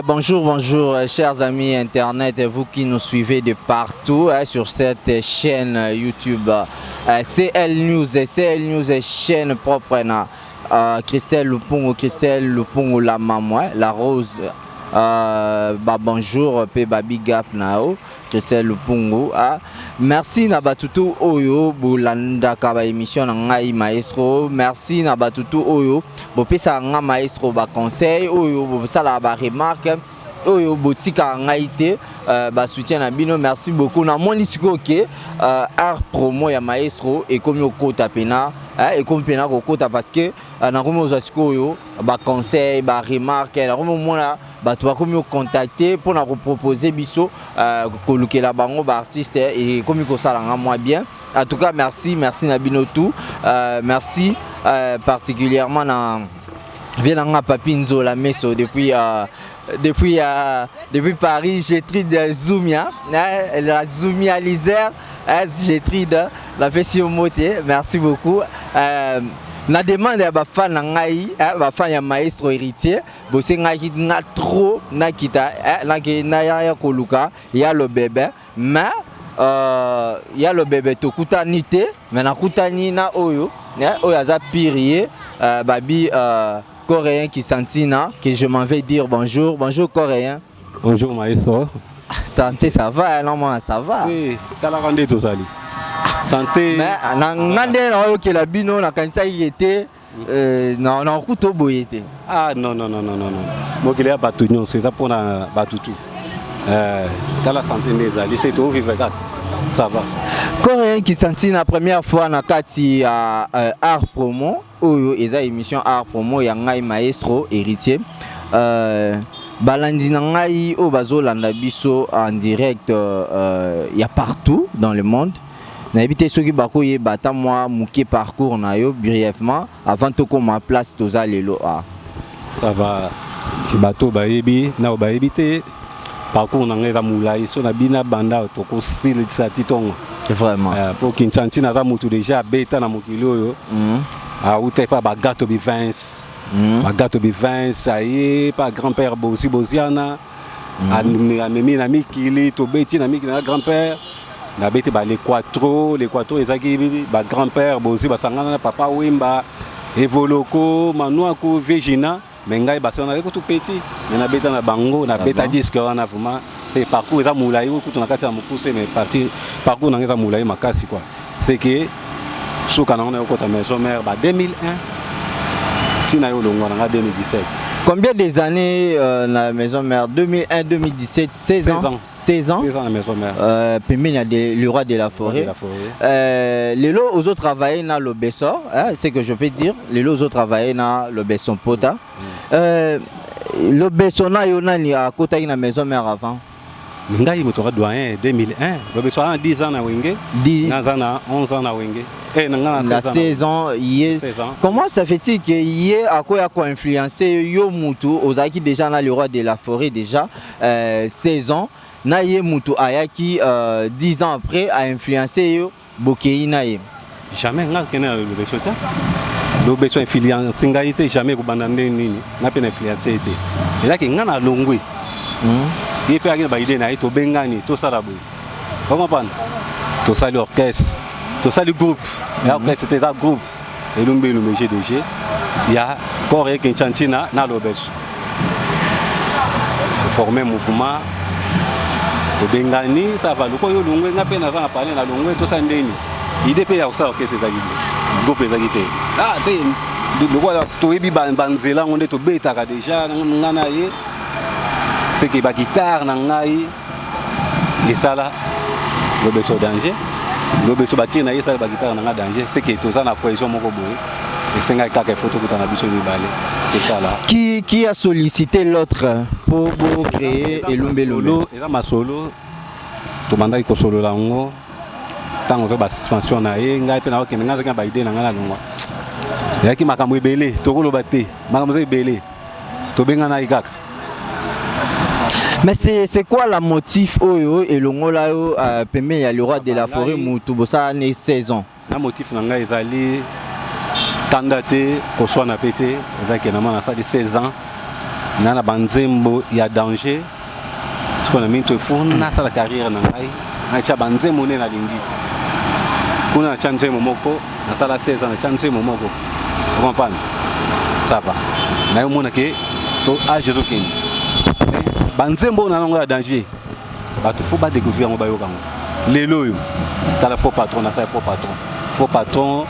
Bonjour, bonjour, chers amis internet, vous qui nous suivez de partout sur cette chaîne YouTube CL News. CL News est chaîne propre à Christelle Lupungu la maman, la rose. Bonjour, pe babi gap nao, Christelle Lupungu. Merci na batutu oyo bolanda ka ba émission na ngai maestro. Merci na batutu oyo bo pesa nga maestro ba conseil oyo bo sala ba remarque oyo botika ngai te ba soutien na bino. Merci beaucoup na moni siko ke art promo ya maestro et comme okota pena et comme pena kokota parce que na komo siko oyo ba conseil ba remarque na komo mona bato bakomi contacter pour na proposer biso kolukela bango ba artiste et comme ko sala nga moi bien. En tout cas merci na bino tout. Merci particulièrement na Vienanga Papi Nzola Meso depuis Paris. J'ai tri de Zoomia, la Zoomia Lizère, j'ai tri de la version moté. Merci beaucoup. Na demande ya bafan na ngai ba fan ya maestro héritier bosse ngai na trop na kita na ya koluka ya le bébé mais ya le bébé to kutani te mais na kutani na oyo oyo aza pirier babi coréen qui sentina que je m'en vais dire bonjour coréen. Bonjour maestro. Santé ça va non moi ça va. Oui, tala rande to sali. Santé. Mais ngande na que la bino na kanisa yete na kuto boyete. Ah non. Mokile ya batunyo c'est ça pour na batutu. Tala santé nezali c'est tout vivre ça va. Coréen qui senti la première fois na kati art promo oyo eza émission art promo ya ngai maestro héritier. balandi na ngai o bazolanda biso en direct y a partout dans le monde. Na ebité soki bakoye bata moi muke parcours na yo brièvement avant to koma place toza lelo a. Ça va bato bayebi na bayebi te parcours na ngai za mulai so na bina banda to ko silisa titongo. Vraiment. Pour Kinchanti na za mutu déjà beta na mokili oyo. Ute pa bagato bivins. Bagato bivins aye pa grand-père bosi bosiana. Amemi na mikili to beti na mikili na grand-père. Na beti ba les quattro ezaki ba grand-père bosi basangana na papa Wimba Evoloko Manuako Virginia mengai basana ko tout petit na beta na bango na beta disque wana vraiment c'est parcours za mulai ko tuna kati ya mukuse mais parti parcours na za mulai makasi quoi c'est que sous kana on ko ta maison mère ba 2001 tina yo longo na 2017. Combien des années la maison mère 2001 2017 16 ans 16 ans la maison mère Pembe na le roi de la forêt les lots aux autres travailler dans le Bessor c'est que je peux dire les lots aux autres travailler dans le Besson Pota le Besson na yo nani à côté na maison mère avant ngai moto doyen 2001 le Besson a 10 ans na wenge 10 ans 11 ans na wenge la saison comment ça fait-il que hier à quoi influencé yo mutu ozaki déjà dans le roi de la forêt déjà 16 ans na ye mutu ayaki 10 ans après a influencé yo bokei na ye jamais nga kena le besoin le besoin influence ngai jamais ko bandande nini na pe influencer été et là que nga na longwe et puis avec ba idée na to bengani to sarabu comment pan to sali orchestre to sali groupe et c'était un groupe et l'umbe le GDG il y a encore un Kinchantina na l'obes former mouvement to bengani ça va le ko yo longwe nga pe na za parler na longwe to sandeni idée pe ya ça orchestre za groupe za gite ah te le quoi to ebi banzela ngonde to beta ka déjà ngana ye c'est que ba guitare na ngai et ça là le besoin danger le besoin bâtir na ça ba guitare na danger c'est que tout ça na cohésion moko boye et c'est ngai ka photo ko na biso ni balé c'est ça là qui a sollicité l'autre pour créer Elumbelolo et là ma solo to manda ko solo la ngo tango zo ba suspension na ye ngai pe na ko nga za ba idée na ngala ngwa ya ki makambo ebele to ko lo baté makambo ebele to benga na ikak. Mais c'est quoi la motif oyo et longola yo pembe ya le roi de la forêt mutu bosa ne 16 ans na motif na ngai ezali tandate ko so na pété ezaki na mana ça de 16 ans na banzembo ya danger ce qu'on a mis to fond na ça la carrière na ngai na cha banzembo ne na lingi kuna na chanje momoko na ça la 16 ans na chanje momoko vous comprenez ça va na yo mona ke to âge zo keni banzembo na longo ya danger bato faut pas découvrir mo bayo kango lelo yo tala faux patron na ça faux patron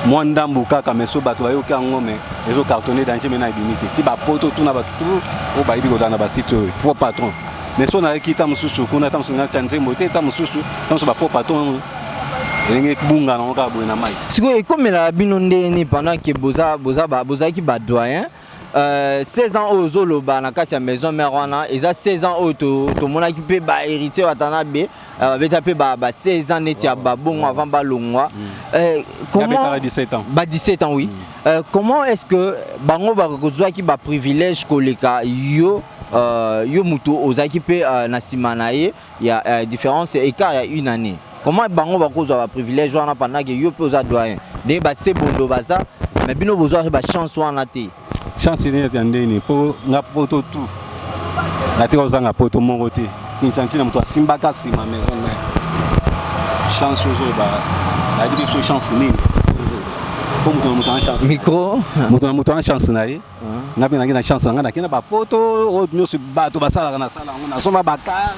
moi ndambu kaka meso bato bayo kango mais ezo cartonner danger mais na ibinité ti ba poto tout na bato o ba ibi ko na ba site faux patron mais so na kita mususu kuna ta mususu na chanje moté ta mususu ta mususu ba faux patron elingi bunga na ka boina mai siko e comme la binonde ni pendant que boza ki ba doyen 16 ans aux Zoloba na kati ya maison mère wana eza 16 ans au to mona ki pe ba héritier watana be beta pe ba 16 ans neti ya babongo avant ba longwa comment 17 ans ba 17 ans oui comment est-ce que bango ba kozwa ki ba privilège koleka yo mutu ozaki pe na simana ye ya différence écart ya une année comment bango ba kozwa ba privilège wana pendant que yo pe oza doyen de ba se bondo baza mais bino bozwa ba chance wana te chance ni yandeni po nga poto tout na te ozanga poto mongo te Kinchantina mto simba kasi ma maison mais chance ozo ba la dit so chance nini po mto en chance micro mto en chance na ye nga pe na chance nga na kina ba poto o nyoso bato basala na sala ngona so ba bakar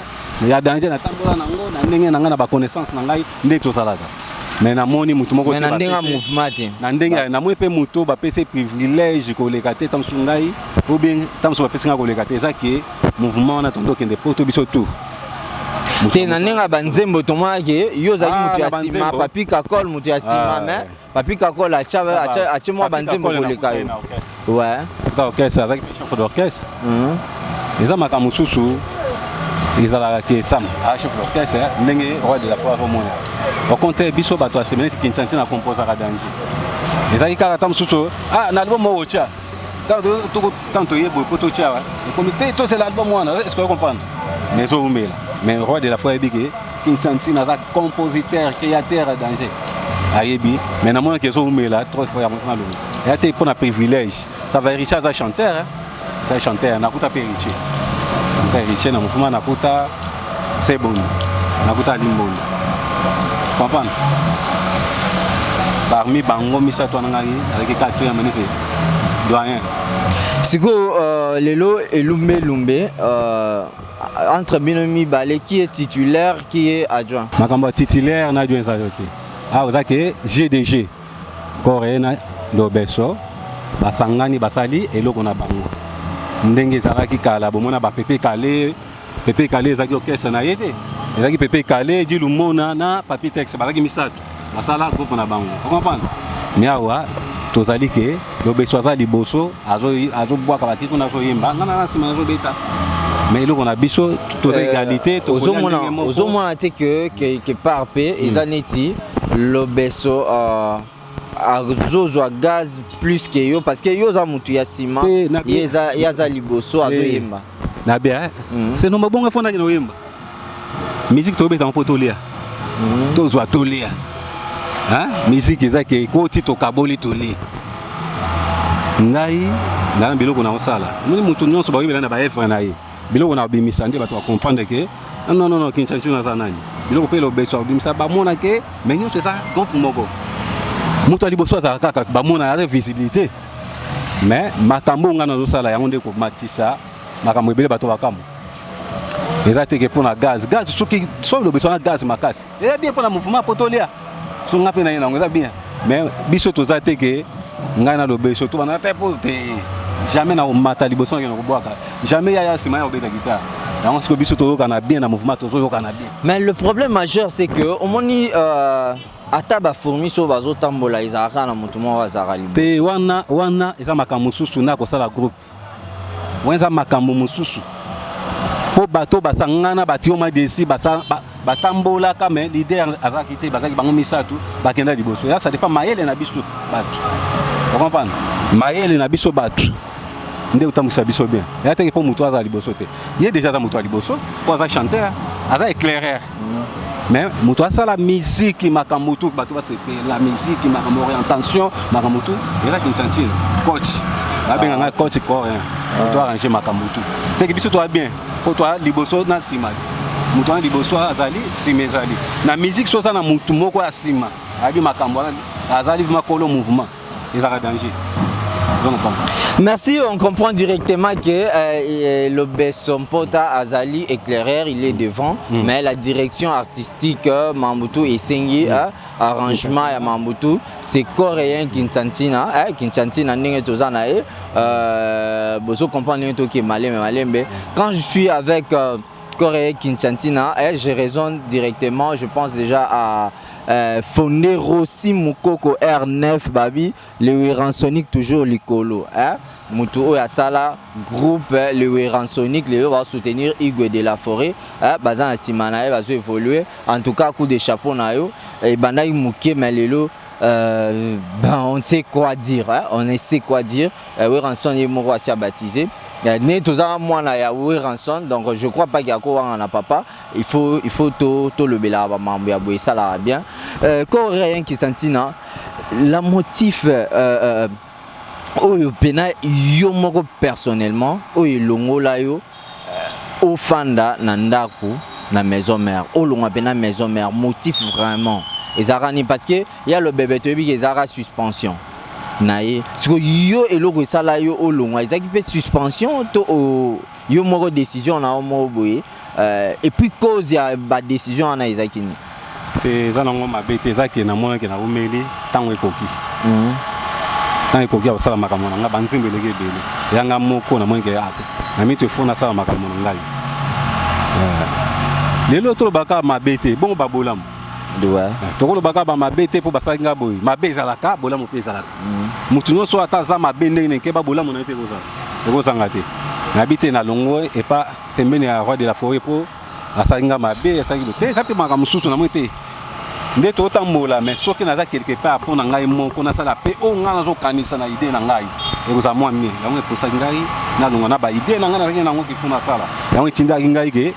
ya danger na tambola na ngo na ndenge na nga na ba connaissance na ngai nde to salaka mais na moni mutu moko te na ndenga mouvement te na ndenga na mwe pe mutu ba pese privilège ko leka te tamsu ngai ou bien tamsu ba pese nga ko leka te ça qui mouvement na tondo kende poto biso tout te na ndenga banzembo toma ke yo zaki mutu ya sima papi kakol mutu ya sima mais papi kakol acha moi banzembo ko leka yo ouais ta orchestre avec chef d'orchestre eza makambo mosusu ezalaka ke tsam chef d'orchestre ndenge roi de la foi azomona okonte biso bato ya semene Kinshasa na composaka danger ezalaki kaka ta mosusu na album moko otya tanto ye boye po totya ekomi te tozela album wana est-ce que ocomprendre mais ezowumela mais roi de la foi ayebi ke Kinshasa aza compositeur créateur ya danger ayebi mais namonaki ezowumela trop fois ya moto na longo eya te mpo na privilège ça va héritier aza chanteur ça chanteur nakuta mpe héritier héritier na mouvement nakuta seboni nakuta limbonda comprendre parmi bango misato wana ngai avec 4e manifeste doyen siko lelo elumbe entre bino mibale qui est titulaire qui est adjoint makambo titulaire na adjoint ça yote ozake GDG Coréen Lobeso basangani basali eloko na bango ndenge ezalaki kala bomona ba Pepe Kale ezalaki orchestre na ye te ezalaki Pepe Kale di Lumona na Papi Tex bazalaki misato basala groupe na bango comprendre mais awa tozali ke Lobeso aza liboso azobwaka batiko na zoyemba ngana na sima azobeta mais eloko na biso toza égalité ozomona te que quelque part pe ezaneti Lobeso azozwa gaz plus que yo parce que yo za mutu ya sima yaza liboso azoyemba na bien c'est no mabonga fona kino yemba musique to beta mpo tolia tozwa tolia musique ezake ko tito kaboli tolia ngai na biloko na osala muni mutu nyonso ba yebela na ba effort na ye biloko na bimisa nde bato comprendre que non Kinshasa na za nani biloko pe Lobeso bimisa ba mona ke mais nyonso ça groupe moko mutu aliboso za kaka ba mona la visibilité mais makambo nga na zosala yango nde ko matisa makambo ebele bato bakambo ezate ke pona gaz soki Lobeso na gaz makasi et bien pona mouvement potolia so nga pe na yena ngoza bien mais biso tozate ke nga na Lobeso to bana te pote jamais na mata liboso na ko boaka jamais ya sima ya obeta guitare donc ce que biso toyoka na bien na mouvement tozoyoka na bien mais le problème majeur c'est que au moni ata ba fourmi so bazo tambola izaka na mutu mo wazaka liboso te wana eza makambo mususu na ko sala groupe wenza makambo mususu po bato basangana batioma desi batambola kame leader azaki te bazaki bango misato bakenda liboso ya ça dépend mayele na biso bato vous comprenez mayele na biso bato nde utamukisa biso bien ya te po mutu aza liboso te ye déjà za mutu liboso po aza chanteur aza éclaireur mais mutu asala musique makambo tu bato la musique makambo orientation makambo tu eza Kinshasa coach abenga nga coach coréen to arranger makambo tu c'est que biso to bien po to liboso na sima mutu na liboso azali simezali na musique so na mutu moko ya sima abi makambo azali vima kolo mouvement ezaka danger. Merci, on comprend directement que Lobeso Mpota Azali éclaireur, il est devant, mais la direction artistique Mambutu et Sengi, arrangement à Mambutu, c'est coréen Kinsantina, Kinsantina n'est tozana bozo comprendre que malembe. Quand je suis avec coréen Kinsantina, je raisonne directement, je pense déjà à Fondé Rossi Mukoko R9 Babi le Weransonic toujours Likolo Mutu Oyasala groupe le Weransonic le va soutenir Igwe de la Forêt bazan asimana va évoluer en tout cas coup de chapeau na yo et bandai muké melelo on sait quoi dire on sait quoi dire Weranson est moko asi baptisé né tozana mwana ya Weranson donc je crois pas qu'il y a quoi on a papa il faut tout le bela ba mambo ya boye ça là bien coréen qui sentina la motif oyo pena yo moko personnellement oyo longo la yo au fanda na ndaku na maison mère au longo pena maison mère motif vraiment ezarani parce que il y a le bébé tobi ezara suspension naye siko yo eloko esala yo au longo ezaki pe suspension to yo moko décision na mo boye et puis cause ya ba décision ana ezaki ni c'est ça nango mabete ezaki na mona ke na umeli tango ekoki tango ekoki osala makambo na nga banzimbe leke bele yanga moko na monke ate na mito fona sala makambo na ngai lelo to baka mabete bon babolamu ouais tokolo baka ba mabete po basaki nga boy mabe ezalaka bolamu pe ezalaka mutu nyonso ata za mabe ndenge ke ba bolamu na te kozala ekozanga te N'habite na longo et pas tembeni à roi de la forêt pour asalinga mabe asalinga te ça peut maka mususu na mwete nde to tambola mais soki naza quelque part pour na ngai moko na sala pe o nga nazo kanisa na idée na ngai e koza mwa mi yango eposa ngai na longo na ba idée na ngai na nango kifuna sala yango tinda ngai ke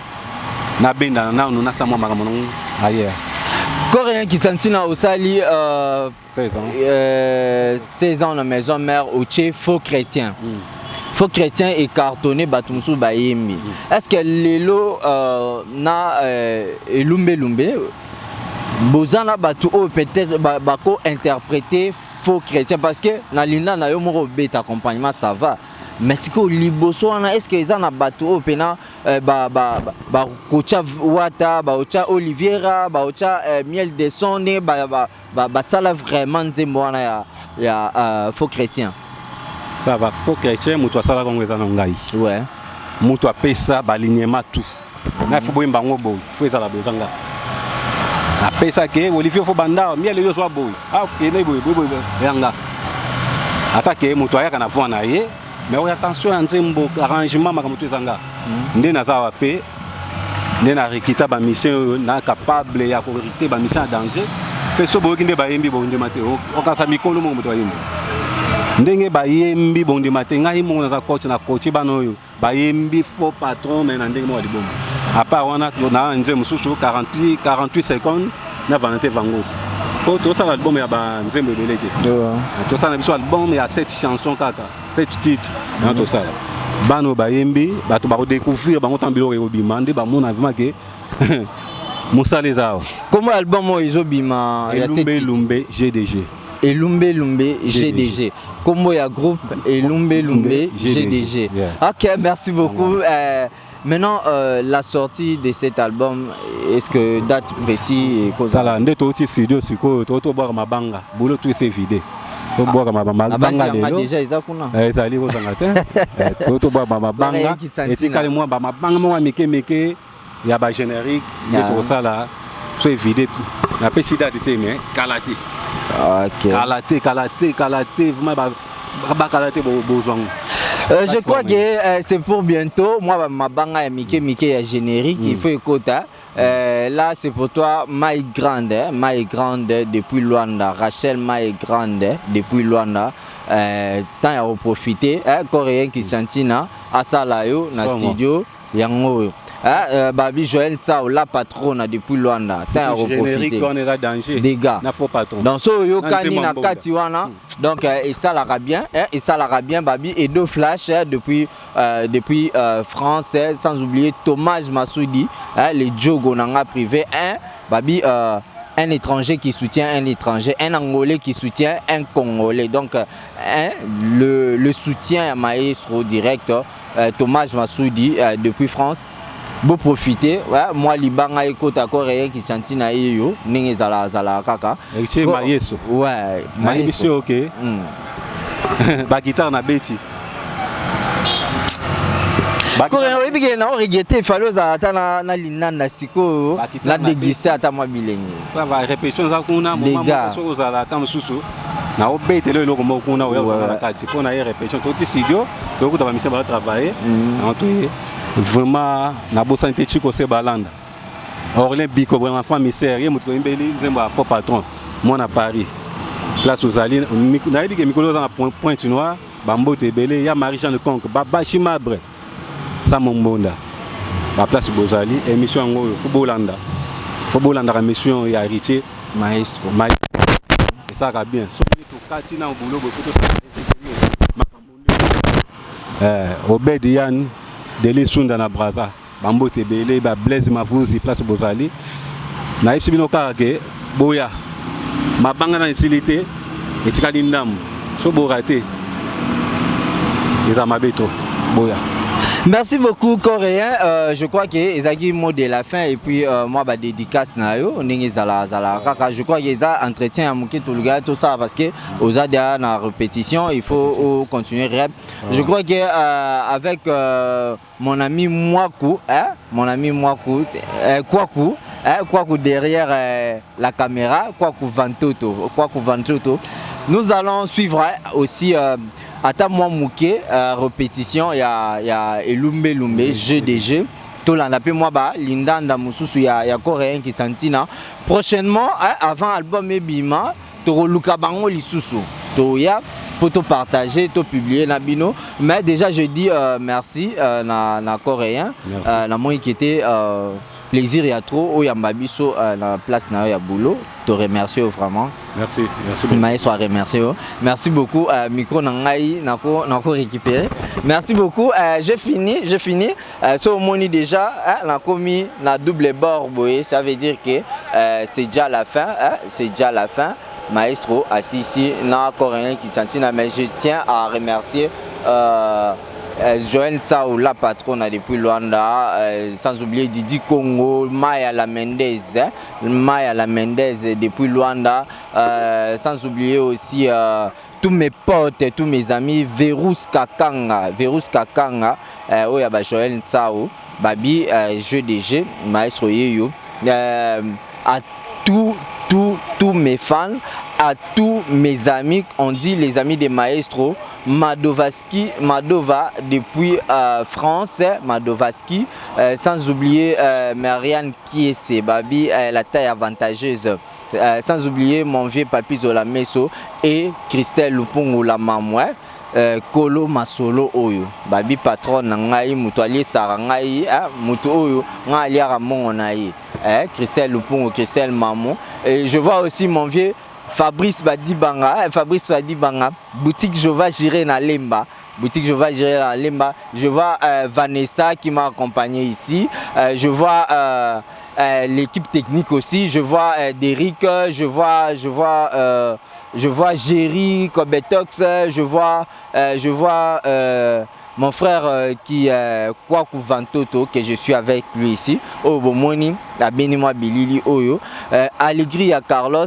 na benda na no na sa mwa makambo ailleurs Coréen qui s'entina au sali 16 ans 16 ans dans maison mère au Tché faux chrétien. Faux chrétien et cartonné batumsu bayembi. Est-ce que lelo na lumbe bozana batu o peut-être bako interpréter faux chrétien parce que na linda na yo moko beta accompagnement ça va. Mais si ko liboso wana est-ce que ezana batu o pena ba kocha wata ba ocha Oliviera ba ocha miel de sonne ba sala vraiment nzembo wana ya faux chrétien. Ça va faux chrétien mutu asala kongo ezana ngai. Ouais. Mutu apesa balignement tout. Na faut boyemba ngobo, faut ezala bezanga. Apesa ke Olivier faut banda miel yo so boy. Ah ke ne boy yanga. Attaque mutu ayaka na fona ye. Mais attention à nzembo arrangement makamutu ezanga. Nde naza pe nde na rekita ba mission na capable ya korite ba mission en danger. Peso boki nde ba yembi bonde mate o kasa mikolo mo mutu ayembi. Ndenge bayembi bondi matenga imo na coach na coach banoyo bayembi faux patron mais na ndenge mo di bomba à part wana na nje mususu 48 secondes na vanité vangos ko to ça l'album ya ba nzembo belete to ça na biso album ya 7 chansons kaka 7 titres na to ça bano bayembi bato ba découvrir bango tambilo ko bimande ba mona vraiment que musale zao comment album izo bima ya 7 lumbe GDG Elumbe GDG. Comme il y a groupe Elumbe GDG. Yeah. Ok, merci beaucoup. Maintenant, la sortie de cet album, est-ce que date précise? Ça nde to ti studio siko to boire mabanga. Boulot tout c'est vidé. To boire mabanga lelo. Déjà ezakuna. Ezali ko sangate. To boire mabanga. Et ti kale moi mabanga mo meke ya ba générique de tout ça là. So vidé. Na pesi date te mais kalati. Okay. Kalaté, vraiment besoin. Je crois que c'est pour bientôt. Moi, ma banga est Mickey est générique. Il faut écouter. Là, c'est pour toi, Maï Grande depuis Luanda. Rachel Maï Grande depuis Luanda. Tant à profiter. Coréen qui chantina à Salayo, na studio, yango. Babi Joël Tsao, la patronne depuis Luanda. C'est un générique, on est là danger. Des gars. Na faux patron. Dans ce yo kani na katiwana. Donc et ça l'ara bien Babi et deux flash depuis France, sans oublier Thomas Massoudi, les Djogo nanga privé Babi un étranger qui soutient un étranger, un Angolais qui soutient un Congolais. Donc le soutien à Maestro direct Thomas Massoudi depuis France. Beau profiter, moi libanga ekota Coréen qui chanti na yo ninge zala kaka. C'est Maestro. Ouais, Maestro OK. Ba guitare na beti. Coréen oui bien na regretté falo za ata na linna na siko la déguster ata moi bilengi. Ça va répétition za kuna moment so zala ata mususu. Na obete le loko mo kuna oya za na kati pour na répétition to ti studio to ko ta ba mise ba travailler. Vraiment na bossa petit ko se balanda Orlin Biko bon enfant misère ye mutu mbeli nzembo a faux patron moi na Paris place aux alines na yedi ke mikolo za na Pointe Noire bambote belé ya Marie-Jeanne de Conque baba chimabre sa mombonda ba place Bozali émission ngo footballanda ka mission ya héritier maestro et ça va bien so to kati na boulot bo photo Obed Yann Dele Sunda na Braza, Bambote Bele, Blaise Mavuzi, place Bozali. Na Ipsibino Kage, Boya, Mabanga na Insilité, et Tikadindam, Soborate, Izamabeto, Boya. Merci beaucoup Coréen. Je crois que Ezagi mot de la fin et puis moi ba dédicace na yo ningi zala kaka. Je crois que ça entretien à mouki tout le gars tout ça parce que aux ada na répétition il faut continuer rap. Je crois que avec mon ami Mwaku Kwaku derrière la caméra Kwaku Vantoto nous allons suivre aussi ata moi muke répétition ya elumbe jeu de jeu tolanda pe moi ba lindanda mususu ya coréen qui sentina prochainement avant album ebima to luka bango lisusu to ya pour te partager, te publier na bino. Mais déjà je dis merci na coréen na moi qui était plaisir et à trop au Yambabiso la place na ya boulot. Te remercie vraiment. Merci beaucoup. Maïs remercier. Merci beaucoup. Micro nangai nako récupérer. Merci beaucoup. J'ai fini. So moni déjà na commis na double bord boy, ça veut dire que c'est déjà la fin, c'est déjà la fin. Maestro assis ici na coréen qui s'enseigne, mais je tiens à remercier Joël Tsao, la patronne depuis Luanda, sans oublier Didi Congo, Maya la Mendez depuis Luanda, sans oublier aussi tous mes potes, tous mes amis, Verus Kakanga, oh yaba Joël Tsao, Babi, jeu de jeu, Maestro Yeyo, à tous mes fans, à tous mes amis, on dit les amis des Maestro, Madova depuis France, Madovaski, sans oublier Marianne qui est ses babi, la taille avantageuse, sans oublier mon vieux papi Zola Meso et Christelle Lupungu la mamoué. Kolo Masolo Oyo, babi patron nangai mutuali sarangai, mutu Oyo, ngali aramon naï, Christelle Lupungu, Christelle Mamon. Et je vois aussi mon vieux Fabrice Badibanga, boutique je vais gérer na Lemba. Je vois Vanessa qui m'a accompagné ici. Je vois l'équipe technique aussi. Je vois Derrick. Je vois Jerry Kobetox. Je vois mon frère qui Kwaku Vantoto, que je suis avec lui ici. Oh Bomoni, la béni-moi Bilili Oyo. Allegri à Carlos.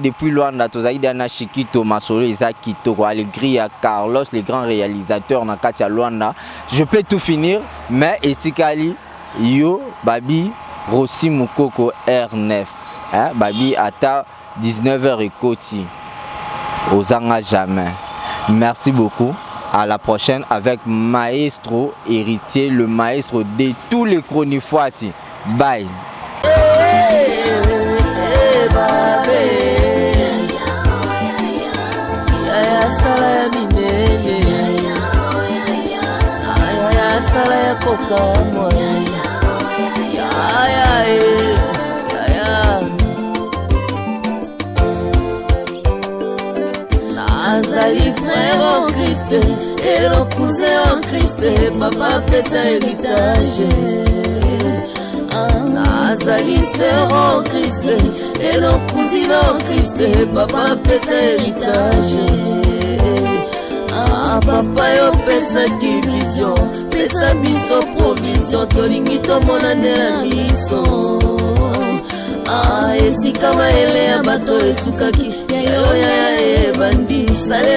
Depuis Luanda, Tozaïdana Chiquito, Masolo, Isaac Kitoko, Allegri à Carlos, les grands réalisateurs dans Katia Luanda. Je peux tout finir, mais Etikali, Yo, Babi, Rossi Mukoko, R9. Babi, Ata, 19h et Koti. Ozanga jamais. Merci beaucoup. À la prochaine avec Maestro héritier, le maestro de tous les chronifuati. Bye. Nazali frère en Christ et le cousin en Christ, papa pesa héritage. Nazali sœur en Christ et le cousin en Christ, papa pesa héritage. Papa yo pesa ki vision, pesa biso provision, tolingi tomona ndela miso. Esika maele ya bato esukaki, yo ya ebandi sale.